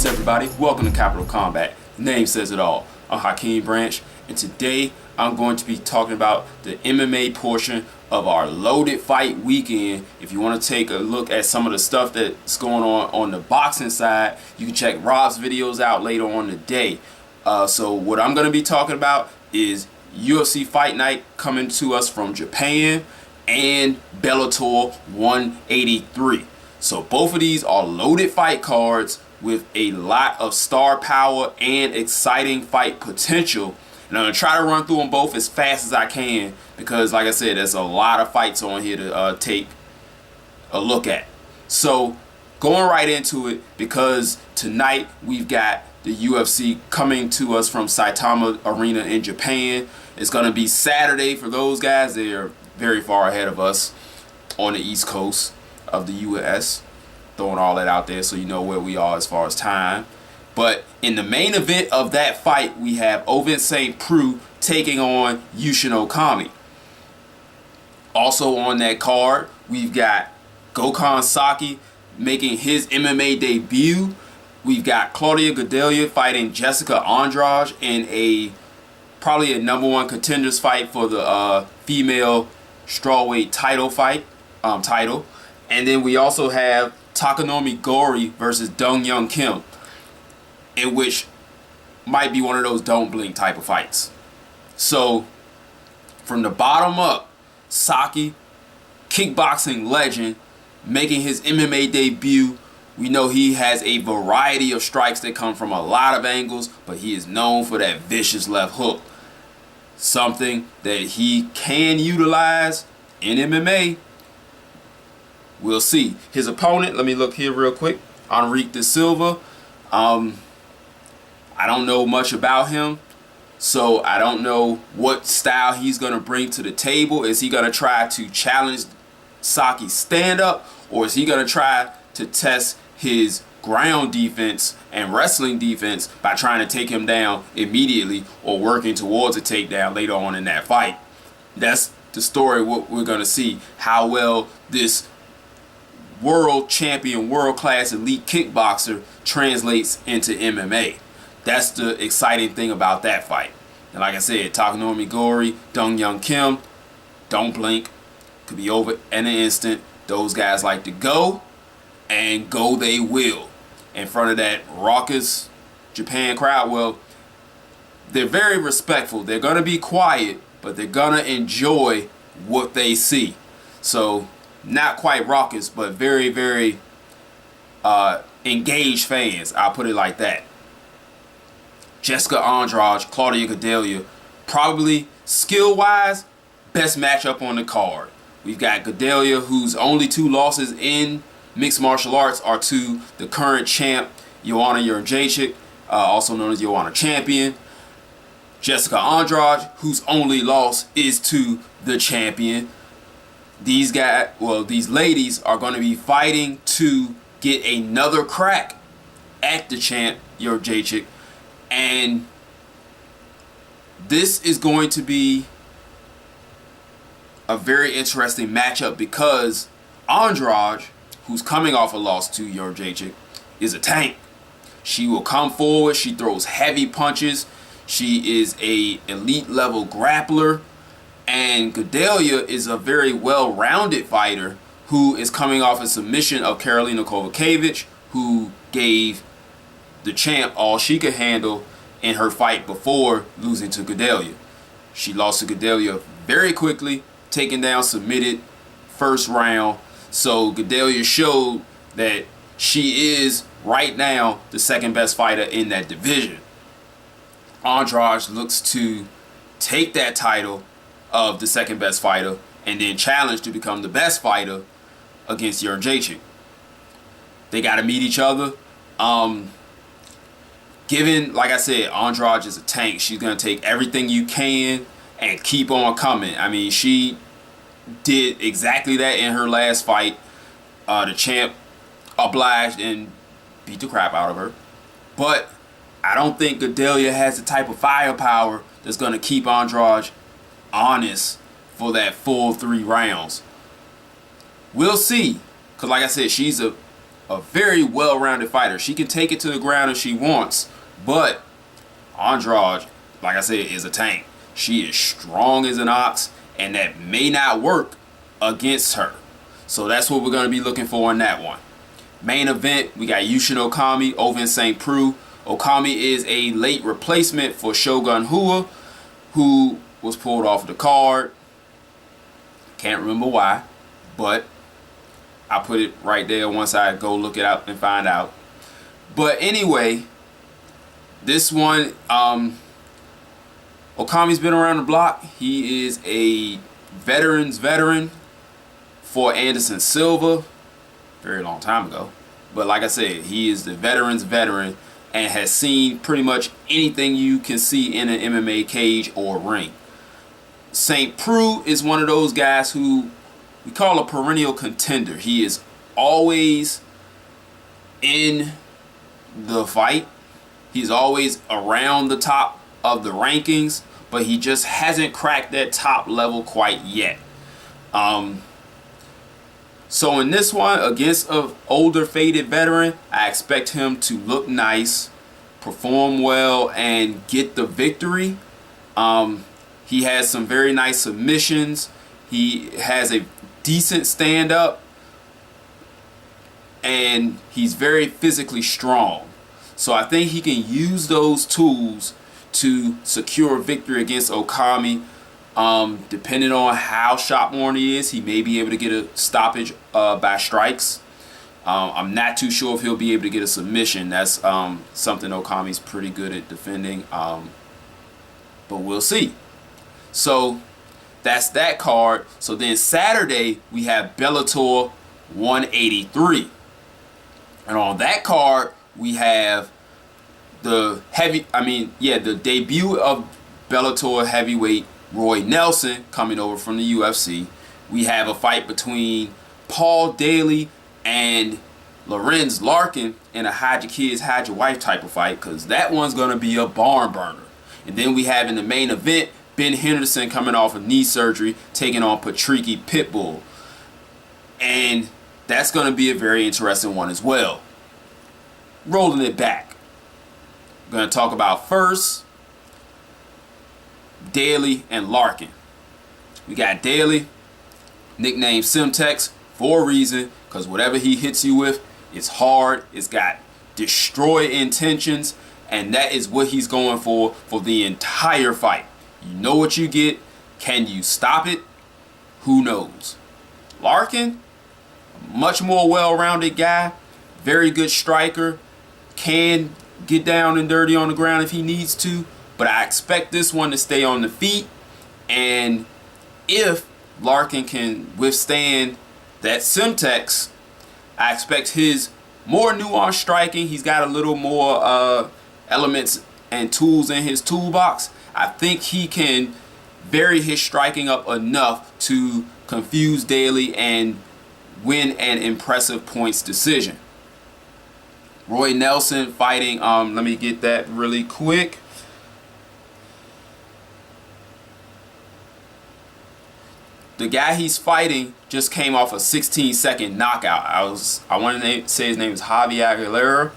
Peace everybody, welcome to Capital Combat. The name says it all. I'm Hakeem Branch, and today I'm going to be talking about the MMA portion of our loaded fight weekend. If you want to take a look at some of the stuff that's going on the boxing side, you can check Rob's videos out later on today. So what I'm going to be talking about is UFC Fight Night coming to us from Japan and Bellator 183. So both of these are loaded fight cards with a lot of star power and exciting fight potential. And I'm going to try to run through them both as fast as I can because, like I said, there's a lot of fights on here to take a look at. So going right into it, because tonight we've got the UFC coming to us from Saitama Arena in Japan. It's going to be Saturday for those guys. They're very far ahead of us on the East Coast of the US. Throwing all that out there so you know where we are as far as time. But in the main event of that fight, we have Ovince St. Preux taking on Yushin Okami. Also on that card, we've got Gokhan Saki making his MMA debut. We've got Claudia Gadelha fighting Jessica Andrade in probably a #1 contenders fight for the female strawweight title. And then we also have Takanori Gori versus Dong Young Kim, in which might be one of those don't blink type of fights. So from the bottom up, Saki, kickboxing legend, making his MMA debut. We know he has a variety of strikes that come from a lot of angles, but he is known for that vicious left hook. Something that he can utilize in MMA. We'll see. His opponent, let me look here real quick. Enrique de Silva. I don't know much about him, so I don't know what style he's going to bring to the table. Is he going to try to challenge Saki's stand-up, or is he going to try to test his ground defense and wrestling defense by trying to take him down immediately or working towards a takedown later on in that fight? That's the story. What we're going to see, how well this world champion, world-class elite kickboxer translates into MMA. That's the exciting thing about that fight. And like I said, Takanori Gori, Dong Young Kim, don't blink. Could be over in an instant. Those guys like to go, and go they will. In front of that raucous Japan crowd, well, they're very respectful. They're going to be quiet, but they're going to enjoy what they see. So not quite raucous, but very, very engaged fans. I'll put it like that. Jessica Andrade, Claudia Gadelha, probably skill-wise, best matchup on the card. We've got Gadelha, whose only 2 losses in mixed martial arts are to the current champ, Joanna Jędrzejczyk, also known as Joanna Champion. Jessica Andrade, whose only loss is to the champion. These ladies are going to be fighting to get another crack at the champ, Jędrzejczyk. And this is going to be a very interesting matchup because Andrade, who's coming off a loss to Jędrzejczyk, is a tank. She will come forward. She throws heavy punches. She is a elite level grappler. And Gadelha is a very well-rounded fighter who is coming off a submission of Karolina Kowalkiewicz, who gave the champ all she could handle in her fight before losing to Gadelha. She lost to Gadelha very quickly, taken down, submitted first round. So Gadelha showed that she is right now the second best fighter in that division. Andrade looks to take that title of the second best fighter and then challenge to become the best fighter against Jędrzejczyk. They got to meet each other. Given, like I said, Andrade is a tank. She's going to take everything you can and keep on coming. I mean, she did exactly that in her last fight. The champ obliged and beat the crap out of her. But I don't think Gadelha has the type of firepower that's going to keep Andrade honest for that full 3 rounds. We'll see. Because like I said, she's a a very well-rounded fighter. She can take it to the ground if she wants, but Andrade, like I said, is a tank. She is strong as an ox, and that may not work against her. So that's what we're going to be looking for in that one. Main event, we got Yushin Okami, Ovince St. Preux. Okami is a late replacement for Shogun Rua, who was pulled off the card. Can't remember why, but I put it right there once I go look it up and find out. But anyway, this one, Okami's been around the block. He is a veteran for Anderson Silva, very long time ago. But like I said, he is the veteran and has seen pretty much anything you can see in an MMA cage or ring. St. Preux is one of those guys who we call a perennial contender. He is always in the fight. He's always around the top of the rankings, but he just hasn't cracked that top level quite yet. So in this one, against an older faded veteran, I expect him to look nice, perform well, and get the victory. He has some very nice submissions. He has a decent stand-up, and he's very physically strong. So I think he can use those tools to secure a victory against Okami. Depending on how shot-worn he is, he may be able to get a stoppage by strikes. I'm not too sure if he'll be able to get a submission. That's something Okami's pretty good at defending, but we'll see. So that's that card. So then Saturday we have Bellator 183, and on that card we have the debut of Bellator heavyweight Roy Nelson coming over from the UFC. We have a fight between Paul Daly and Lorenz Larkin in a hide your kids, hide your wife type of fight, because that one's going to be a barn burner. And then we have in the main event Ben Henderson coming off of knee surgery taking on Patricky Pitbull. And that's going to be a very interesting one as well. Rolling it back, we're going to talk about first Daly and Larkin. We got Daly, nicknamed Simtex for a reason, because whatever he hits you with, it's hard, it's got destroy intentions, and that is what he's going for the entire fight. You know what you get. Can you stop it? Who knows? Larkin, much more well-rounded guy, very good striker, can get down and dirty on the ground if he needs to, but I expect this one to stay on the feet. And if Larkin can withstand that Simtex, I expect his more nuanced striking. He's got a little more elements and tools in his toolbox. I think he can vary his striking up enough to confuse Daly and win an impressive points decision. Roy Nelson fighting, let me get that really quick. The guy he's fighting just came off a 16-second knockout. I want to say his name is Javier Aguilera,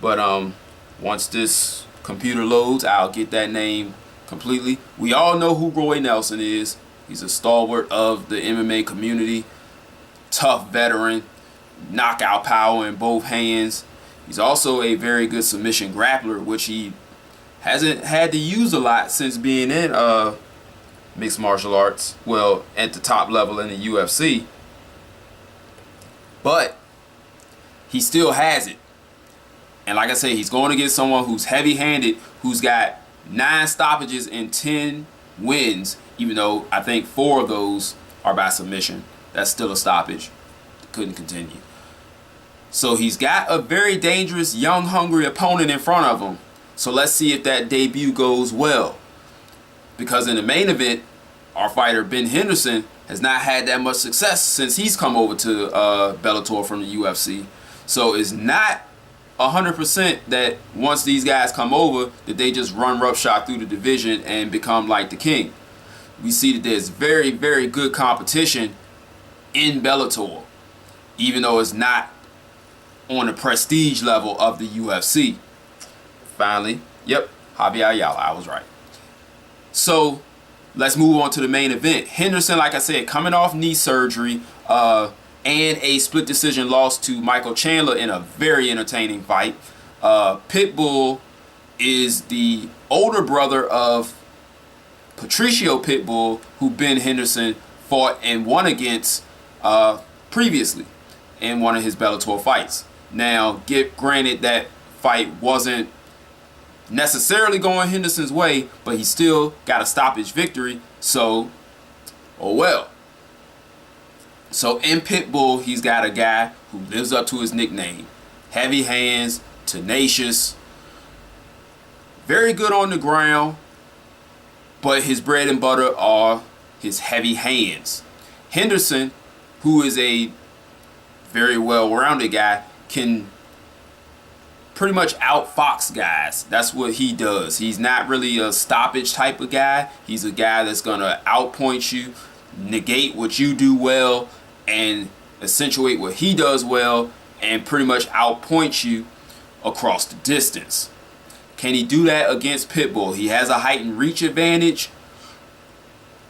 but once this computer loads, I'll get that name completely. We all know who Roy Nelson is. He's a stalwart of the MMA community, tough veteran, knockout power in both hands. He's also a very good submission grappler, which he hasn't had to use a lot since being in mixed martial arts, well, at the top level in the UFC, but he still has it. And like I say, he's going against someone who's heavy-handed, who's got 9 stoppages and 10 wins, even though I think 4 of those are by submission. That's still a stoppage. Couldn't continue. So he's got a very dangerous, young, hungry opponent in front of him. So let's see if that debut goes well. Because in the main event, our fighter Ben Henderson has not had that much success since he's come over to Bellator from the UFC. So it's not 100% that once these guys come over that they just run roughshod through the division and become like the king. We see that there's very, very good competition in Bellator, even though it's not on the prestige level of the UFC. Finally, yep, Javier Ayala, I was right. So let's move on to the main event. Henderson, like I said, coming off knee surgery and a split decision loss to Michael Chandler in a very entertaining fight. Pitbull is the older brother of Patricky Pitbull, who Ben Henderson fought and won against previously in one of his Bellator fights. Now, granted, that fight wasn't necessarily going Henderson's way, but he still got a stoppage victory, so oh well. So in Pitbull, he's got a guy who lives up to his nickname. Heavy hands, tenacious, very good on the ground, but his bread and butter are his heavy hands. Henderson, who is a very well-rounded guy, can pretty much outfox guys. That's what he does. He's not really a stoppage type of guy. He's a guy that's going to outpoint you, negate what you do well, and accentuate what he does well, and pretty much outpoint you across the distance. Can he do that against Pitbull? He has a height and reach advantage.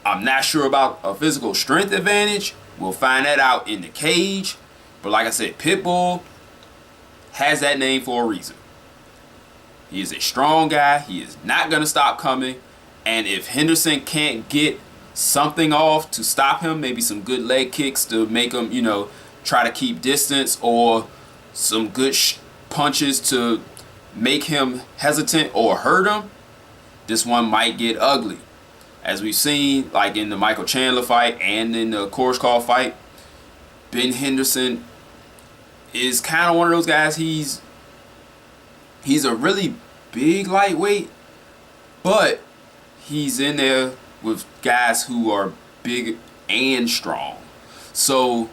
I'm not sure about a physical strength advantage. We'll find that out in the cage. But like I said, Pitbull has that name for a reason. He is a strong guy. He is not going to stop coming. And if Henderson can't get something off to stop him, maybe some good leg kicks to make him, you know, try to keep distance, or some good punches to make him hesitant or hurt him, this one might get ugly. As we've seen, like in the Michael Chandler fight and in the Koreshkov fight, Ben Henderson is kind of one of those guys. He's a really big lightweight, but he's in there with guys who are big and strong. So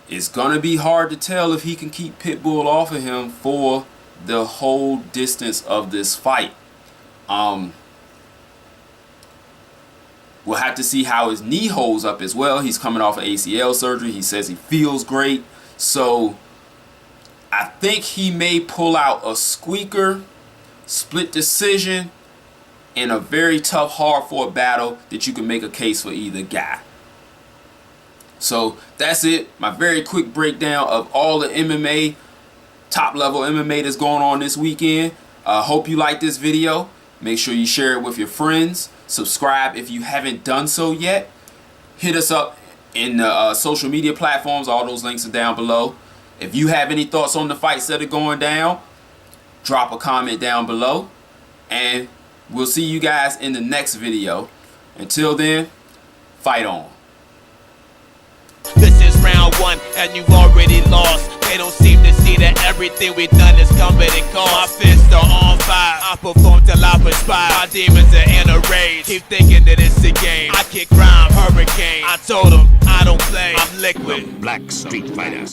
it's gonna be hard to tell if he can keep Pitbull off of him for the whole distance of this fight. We'll have to see how his knee holds up as well. He's coming off of ACL surgery. He says he feels great. So I think he may pull out a squeaker, split decision, in a very tough, hard-fought battle that you can make a case for either guy. So that's it. My very quick breakdown of all the MMA, top-level MMA that's going on this weekend. Hope you like this video. Make sure you share it with your friends. Subscribe if you haven't done so yet. Hit us up in the social media platforms. All those links are down below. If you have any thoughts on the fights that are going down, drop a comment down below. And we'll see you guys in the next video. Until then, fight on. This is round one and you've already lost. They don't seem to see that everything we've done is coming and cost. My fists are on fire, I perform till I perspire. My demons are in a rage, keep thinking that it's a game. I kick crime, hurricane, I told them I don't play, I'm liquid. Black Street Fighter.